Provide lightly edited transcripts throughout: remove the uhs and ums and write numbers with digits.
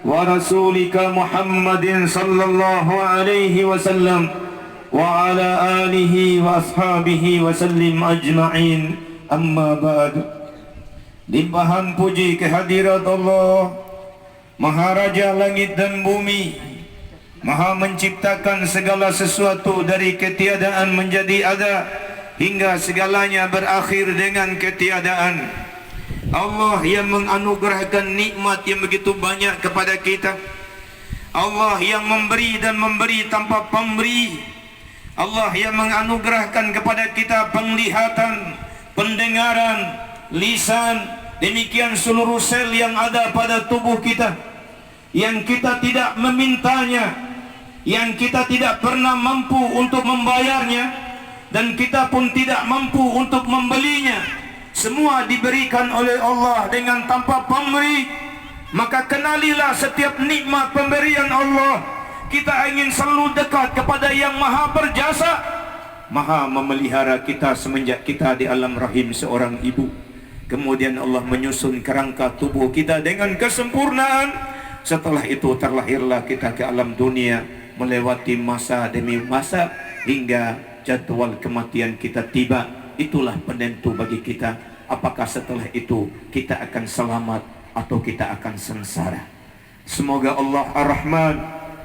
ورسولك محمد صلى الله عليه وسلم وعلى آله وأصحابه وسلم أجمعين. أما بعد. Limpahan puji kehadirat Allah, Maharaja langit dan bumi, Maha menciptakan segala sesuatu dari ketiadaan menjadi ada, hingga segalanya berakhir dengan ketiadaan. Allah yang menganugerahkan nikmat yang begitu banyak kepada kita. Allah yang memberi dan memberi tanpa pemberi. Allah yang menganugerahkan kepada kita penglihatan, pendengaran, lisan, demikian seluruh sel yang ada pada tubuh kita, yang kita tidak memintanya, yang kita tidak pernah mampu untuk membayarnya, dan kita pun tidak mampu untuk membelinya. Semua diberikan oleh Allah dengan tanpa pemberi. Maka kenalilah setiap nikmat pemberian Allah. Kita ingin selalu dekat kepada yang maha berjasa, maha memelihara kita semenjak kita di alam rahim seorang ibu. Kemudian Allah menyusun kerangka tubuh kita dengan kesempurnaan. Setelah itu terlahirlah kita ke alam dunia, melewati masa demi masa hingga jadwal kematian kita tiba. Itulah penentu bagi kita, apakah setelah itu kita akan selamat atau kita akan sengsara. Semoga Allah Ar-Rahman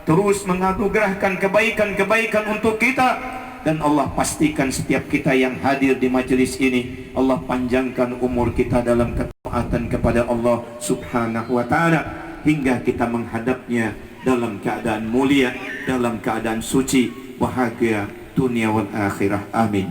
terus menganugerahkan kebaikan-kebaikan untuk kita, dan Allah pastikan setiap kita yang hadir di majelis ini, Allah panjangkan umur kita dalam ketaatan kepada Allah Subhanahu wa ta'ala, hingga kita menghadapnya dalam keadaan mulia, dalam keadaan suci, bahagia dunia wal akhirah. Amin.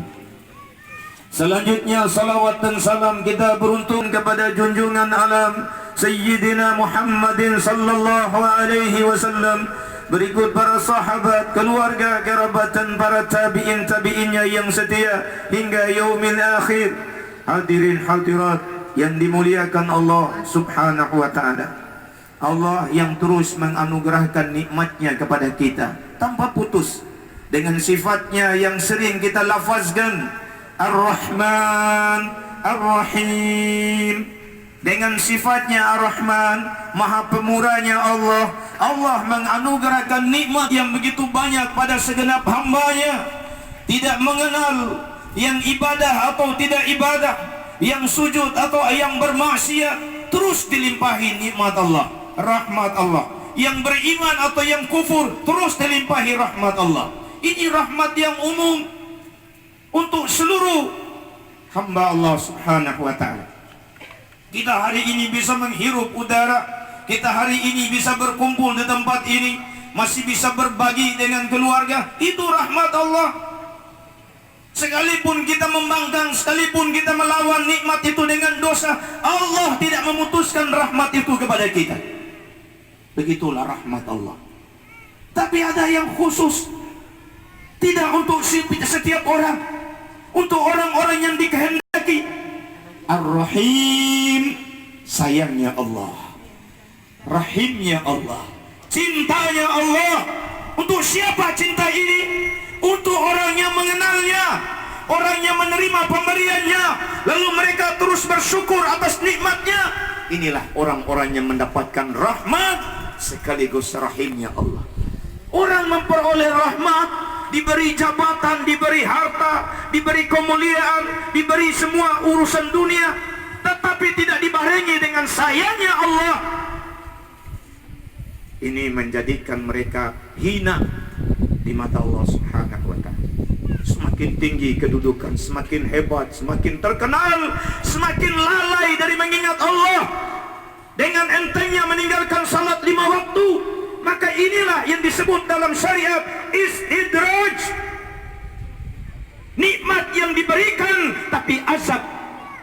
Selanjutnya salawat dan salam kita beruntung kepada junjungan alam Sayyidina Muhammadin sallallahu alaihi wasallam, berikut para sahabat, keluarga, kerabat dan para tabi'in-tabi'innya yang setia hingga yaumil akhir. Hadirin hadirat yang dimuliakan Allah Subhanahu wa ta'ala. Allah yang terus menganugerahkan nikmatnya kepada kita tanpa putus, dengan sifatnya yang sering kita lafazkan, Ar-Rahman Ar-Rahim. Dengan sifatnya Ar-Rahman, maha pemurahnya Allah, Allah menganugerahkan nikmat yang begitu banyak pada segenap hambanya. Tidak mengenal yang ibadah atau tidak ibadah, yang sujud atau yang bermaksiat, terus dilimpahi nikmat Allah, rahmat Allah. Yang beriman atau yang kufur, terus dilimpahi rahmat Allah. Ini rahmat yang umum untuk seluruh hamba Allah Subhanahu wa ta'ala. Kita hari ini bisa menghirup udara, kita hari ini bisa berkumpul di tempat ini, masih bisa berbagi dengan keluarga, itu rahmat Allah. Sekalipun kita membangkang, sekalipun kita melawan nikmat itu dengan dosa, Allah tidak memutuskan rahmat itu kepada kita. Begitulah rahmat Allah. Tapi ada yang khusus, tidak untuk setiap orang, untuk orang-orang yang dikehendaki. Ar-Rahim, sayangnya Allah, rahimnya Allah, cintanya Allah. Untuk siapa cinta ini? Untuk orang yang mengenalnya, orang yang menerima pemberiannya, lalu mereka terus bersyukur atas nikmatnya. Inilah orang-orang yang mendapatkan rahmat sekaligus rahimnya Allah. Orang memperoleh rahmat, diberi jabatan, diberi harta, diberi kemuliaan, diberi semua urusan dunia, tetapi tidak dibarengi dengan sayangnya Allah. Ini menjadikan mereka hina di mata Allah Subhanahu wa ta'ala. Semakin tinggi kedudukan, semakin hebat, semakin terkenal, semakin lalai dari mengingat Allah. Dengan entengnya meninggalkan salat 5 waktu. Maka inilah yang disebut dalam syariat istidraj. Nikmat yang diberikan, tapi azab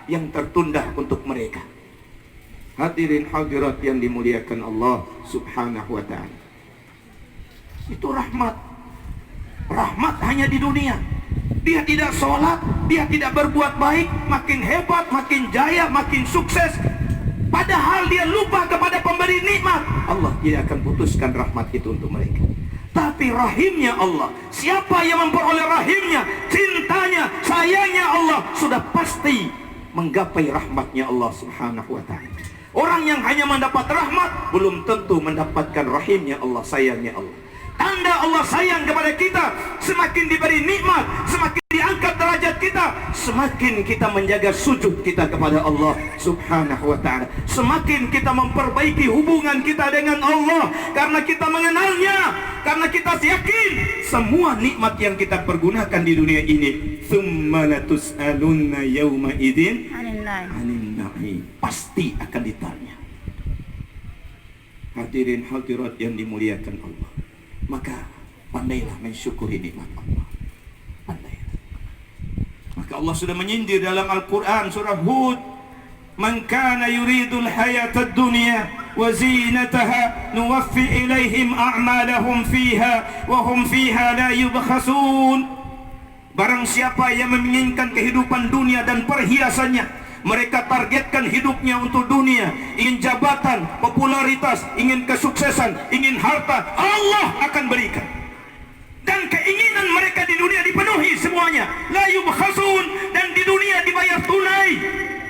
yang tertunda untuk mereka. Hadirin hadirat yang dimuliakan Allah Subhanahu wa ta'ala. Itu rahmat. Rahmat hanya di dunia. Dia tidak sholat, dia tidak berbuat baik, makin hebat, makin jaya, makin sukses. Padahal dia lupa kepada pemberi nikmat, Allah tidak akan putuskan rahmat itu untuk mereka. Tapi rahimnya Allah, siapa yang memperoleh rahimnya, cintanya, sayangnya Allah, sudah pasti menggapai rahmatnya Allah Subhanahu wa ta'ala. Orang yang hanya mendapat rahmat belum tentu mendapatkan rahimnya Allah, sayangnya Allah. Tanda Allah sayang kepada kita, semakin diberi nikmat, semakin diangkat derajat kita, semakin kita menjaga sujud kita kepada Allah subhanahu wa ta'ala, semakin kita memperbaiki hubungan kita dengan Allah, karena kita mengenalnya, karena kita yakin semua nikmat yang kita pergunakan di dunia ini, thumma latus'alunna yawma idzin 'anil na'im, pasti akan ditanya. Hadirin hadirat yang dimuliakan Allah, maka pandailah mensyukuri nikmat Allah. Pandailah. Maka Allah sudah menyindir dalam Al-Quran surah Hud, man kana yuridul hayatad dunya wa zinataha nuwaffi ilaihim a'malahum fiha wa hum fiha la yubkhasun. Barang siapa yang menginginkan kehidupan dunia dan perhiasannya, mereka targetkan hidupnya untuk dunia, ingin jabatan, popularitas, ingin kesuksesan, ingin harta, Allah akan berikan. Dan keinginan mereka di dunia dipenuhi semuanya, la yubkhasun, dan di dunia dibayar tunai.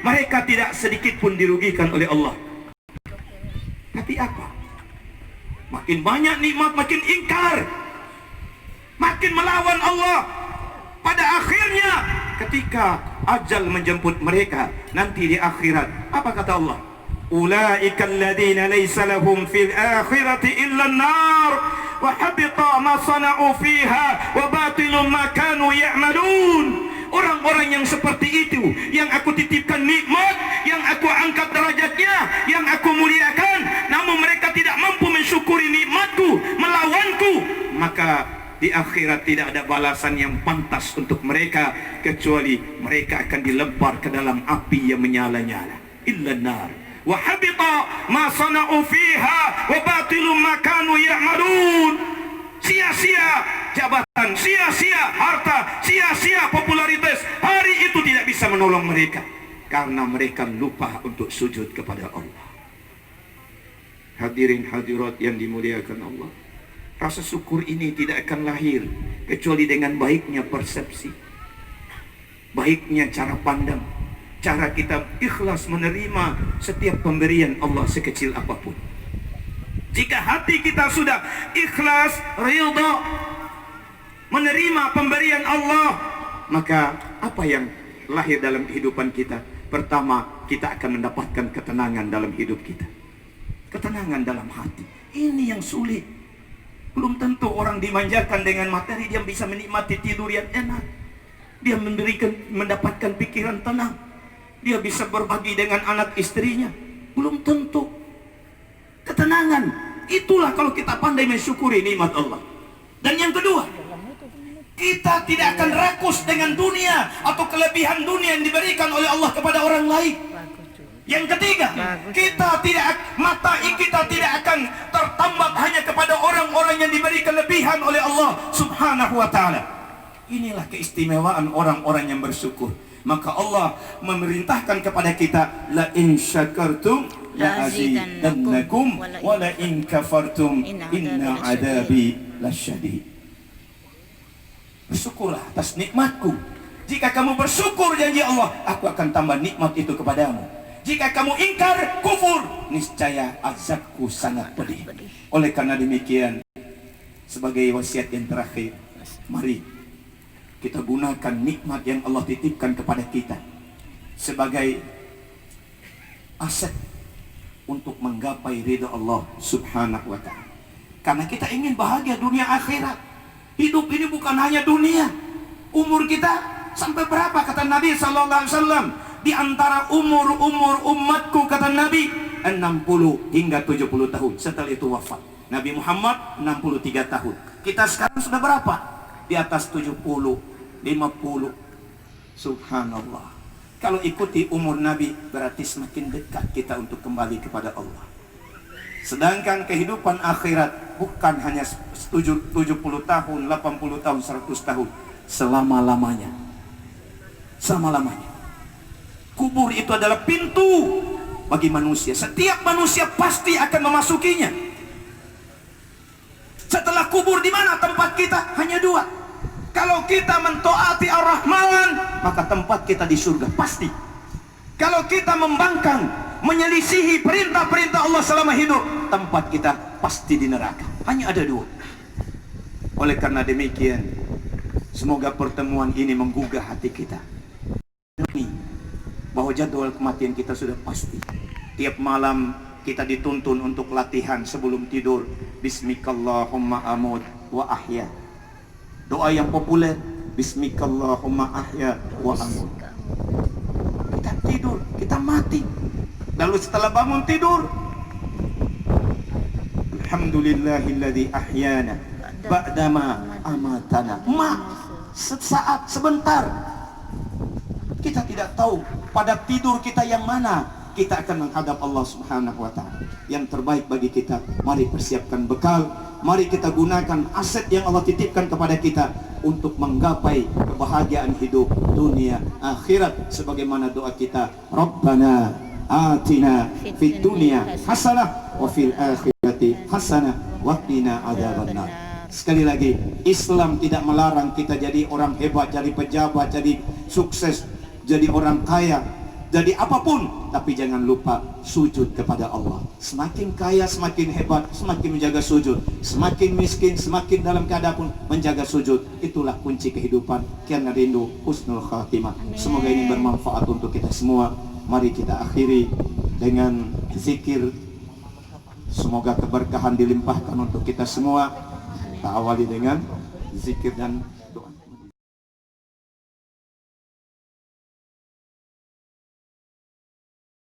Mereka tidak sedikit pun dirugikan oleh Allah. Tapi apa? Makin banyak nikmat, makin ingkar, makin melawan Allah. Pada akhirnya ketika ajal menjemput mereka nanti di akhirat, apa kata Allah? Ulaika alladziina laysa lahum fil akhirati illa an-nar wa habita ma sana'u fiha wa batilun ma kanu ya'malun. Orang-orang yang seperti itu, yang aku titipkan nikmat, yang aku angkat derajatnya, yang aku muliakan, namun mereka tidak mampu mensyukuri nikmatku, melawanku, maka di akhirat tidak ada balasan yang pantas untuk mereka, kecuali mereka akan dilempar ke dalam api yang menyala-nyala. Illa nar wa habita ma sana'u fiha wa batilun ma kanu ya'malun. Sia-sia jabatan, sia-sia harta, sia-sia popularitas. Hari itu tidak bisa menolong mereka, karena mereka lupa untuk sujud kepada Allah. Hadirin hadirat yang dimuliakan Allah, rasa syukur ini tidak akan lahir kecuali dengan baiknya persepsi, baiknya cara pandang, cara kita ikhlas menerima setiap pemberian Allah sekecil apapun. Jika hati kita sudah ikhlas, ridha, menerima pemberian Allah, maka apa yang lahir dalam kehidupan kita? Pertama, kita akan mendapatkan ketenangan dalam hidup kita, ketenangan dalam hati. Ini yang sulit. Belum tentu orang dimanjakan dengan materi dia bisa menikmati tidur yang enak, dia mendapatkan pikiran tenang, dia bisa berbagi dengan anak istrinya. Belum tentu. Ketenangan itulah kalau kita pandai mensyukuri nikmat Allah. Dan yang kedua, kita tidak akan rakus dengan dunia atau kelebihan dunia yang diberikan oleh Allah kepada orang lain. Yang ketiga, mata kita tidak akan tertambat hanya kepada orang-orang yang diberi kelebihan oleh Allah subhanahu wa ta'ala. Inilah keistimewaan orang-orang yang bersyukur. Maka Allah memerintahkan kepada kita, la in syakartum la azidannakum wa la in kafartum inna adabi lasyadid. Bersyukurlah atas nikmatku. Jika kamu bersyukur, janji Allah, aku akan tambah nikmat itu kepadamu. Jika kamu ingkar, kufur, niscaya azabku sangat pedih. Oleh karena demikian, sebagai wasiat yang terakhir, mari kita gunakan nikmat yang Allah titipkan kepada kita sebagai aset untuk menggapai ridha Allah subhanahu wa ta'ala. Karena kita ingin bahagia dunia akhirat. Hidup ini bukan hanya dunia. Umur kita sampai berapa, kata Nabi SAW? Di antara umur umatku, kata Nabi, 60 hingga 70 tahun. Setelah itu wafat. Nabi Muhammad 63 tahun. Kita sekarang sudah berapa? Di atas 70, 50. Subhanallah. Kalau ikuti umur Nabi, berarti semakin dekat kita untuk kembali kepada Allah. Sedangkan kehidupan akhirat bukan hanya 70 tahun, 80 tahun, 100 tahun. Selama-lamanya. Selama-lamanya. Kubur itu adalah pintu bagi manusia. Setiap manusia pasti akan memasukinya. Setelah kubur, di mana tempat kita? Hanya dua. Kalau kita mentaati Ar-Rahman, maka tempat kita di surga pasti. Kalau kita membangkang, menyelisihi perintah-perintah Allah selama hidup, tempat kita pasti di neraka. Hanya ada dua. Oleh karena demikian, semoga pertemuan ini menggugah hati kita bahwa jadwal kematian kita sudah pasti. Tiap malam kita dituntun untuk latihan sebelum tidur. Bismikallahumma amut wa ahya. Doa yang populer, Bismikallahumma ahya wa amut. Kita tidur, kita mati. Lalu setelah bangun tidur, Alhamdulillahilladzi ahyana ba'dama amatana. Sesaat, sebentar. Kita tidak tahu pada tidur kita yang mana kita akan menghadap Allah Subhanahu wa taala. Yang terbaik bagi kita, mari persiapkan bekal, mari kita gunakan aset yang Allah titipkan kepada kita untuk menggapai kebahagiaan hidup dunia akhirat sebagaimana doa kita, Rabbana atina fid dunya hasanah wa fil akhirati hasanah wa qina adzabannar. Sekali lagi, Islam tidak melarang kita jadi orang hebat, jadi pejabat, jadi sukses, jadi orang kaya, jadi apapun, tapi jangan lupa sujud kepada Allah. Semakin kaya, semakin hebat, semakin menjaga sujud. Semakin miskin, semakin dalam keadaan pun menjaga sujud. Itulah kunci kehidupan. Kian rindu husnul khatimah. Semoga ini bermanfaat untuk kita semua. Mari kita akhiri dengan zikir. Semoga keberkahan dilimpahkan untuk kita semua. Kita awali dengan zikir dan